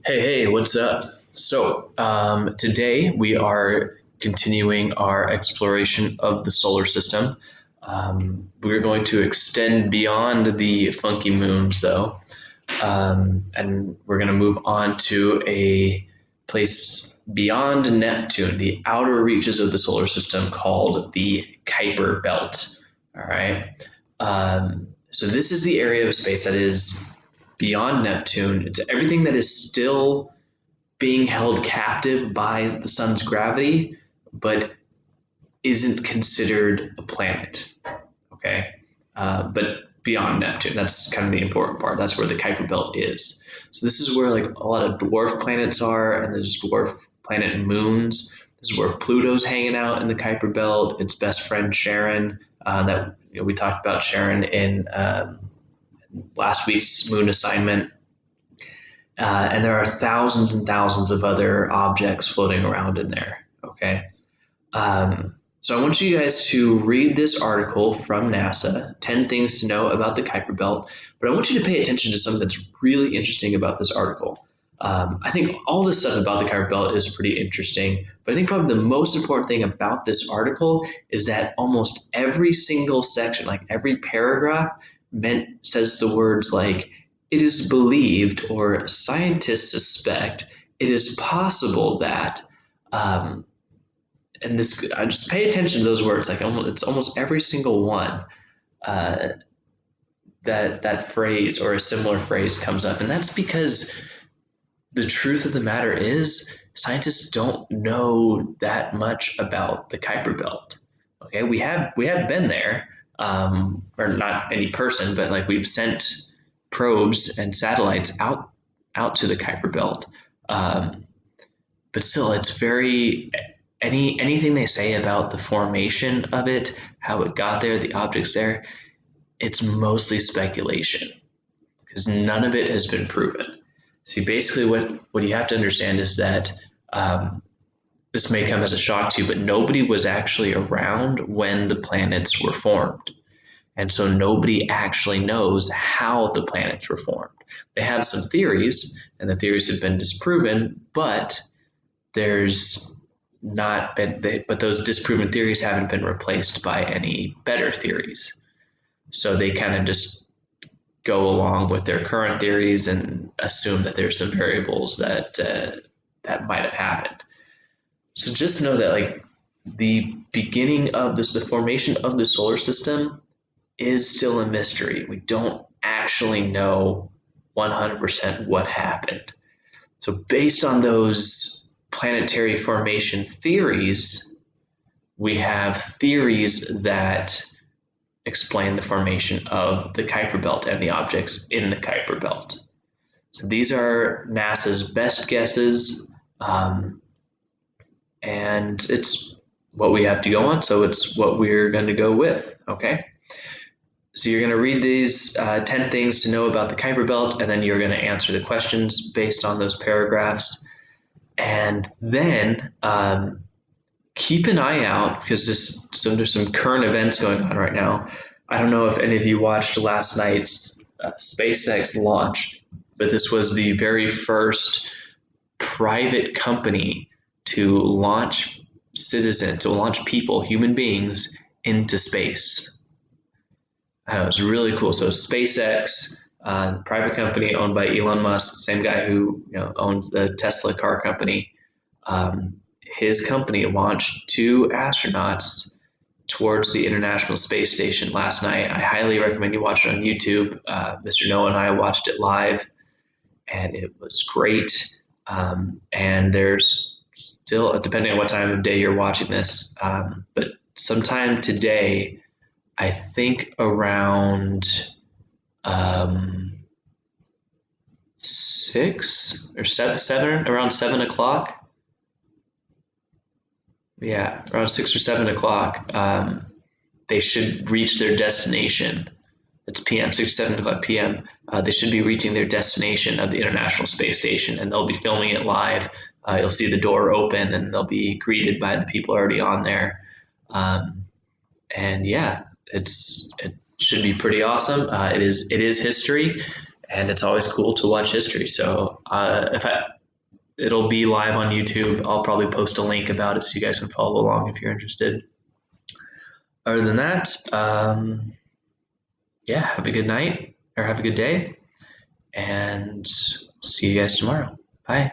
Hey, what's up? Today we are continuing our exploration of the solar system. We're going to extend beyond the funky moons, though, and we're going to move on to a place beyond Neptune, the outer reaches of the solar system called the Kuiper Belt. All right. So, this is the area of space that is beyond Neptune. It's everything that is still being held captive by the sun's gravity, but isn't considered a planet. Okay. But beyond Neptune, that's kind of the important part. That's where the Kuiper Belt is. So this is where like a lot of dwarf planets are, and there's dwarf planet moons. This is where Pluto's hanging out in the Kuiper Belt. Its best friend Charon. We talked about Charon in last week's moon assignment. And there are thousands and thousands of other objects floating around in there. Okay. So I want you guys to read this article from NASA, 10 Things to Know About the Kuiper Belt, but I want you to pay attention to something that's really interesting about this article. I think all this stuff about the Kuiper Belt is pretty interesting, but I think probably the most important thing about this article is that almost every single section, like every paragraph, says the words like, it is believed or scientists suspect it is possible that and this I just pay attention to those words, like it's almost every single one uh, that phrase or a similar phrase comes up, and that's because the truth of the matter is scientists don't know that much about the Kuiper Belt. Okay, we have been there, or not any person, but like we've sent probes and satellites out to the Kuiper Belt. Um, but still, it's very anything they say about the formation of it, how it got there, the objects there, it's mostly speculation because none of it has been proven. See, basically, what you have to understand is that um, this may come as a shock to you, but nobody was actually around when the planets were formed. And so nobody actually knows how the planets were formed. They have some theories, and the theories have been disproven, but there's not been, but those disproven theories haven't been replaced by any better theories. So they kind of just go along with their current theories and assume that there's some variables that might have happened. So just know that like the beginning of this, the formation of the solar system is still a mystery. We don't actually know 100% what happened. So based on those planetary formation theories, we have theories that explain the formation of the Kuiper Belt and the objects in the Kuiper Belt. So these are NASA's best guesses, and it's what we have to go on. So it's what we're going to go with. Okay. So you're going to read these 10 things to know about the Kuiper Belt, and then you're going to answer the questions based on those paragraphs. And then keep an eye out because there's some current events going on right now. I don't know if any of you watched last night's SpaceX launch, but this was the very first private company to launch to launch people, human beings, into space. It was really cool. So SpaceX, private company owned by Elon Musk, same guy who owns the Tesla car company. His company launched two astronauts towards the International Space Station last night. I highly recommend you watch it on YouTube. Mr. Noah and I watched it live, and it was great. And there's still, depending on what time of day you're watching this, but sometime today, I think around 6 or 7, around 7 o'clock. Yeah, around 6 or 7 o'clock. They should reach their destination. It's PM, 6 or 7 o'clock PM. They should be reaching their destination of the International Space Station, and they'll be filming it live. You'll see the door open, and they'll be greeted by the people already on there. And yeah, it should be pretty awesome. It is history, and it's always cool to watch history. So It'll be live on YouTube. I'll probably post a link about it so you guys can follow along if you're interested. Other than that, yeah, have a good night or have a good day, and see you guys tomorrow. Bye.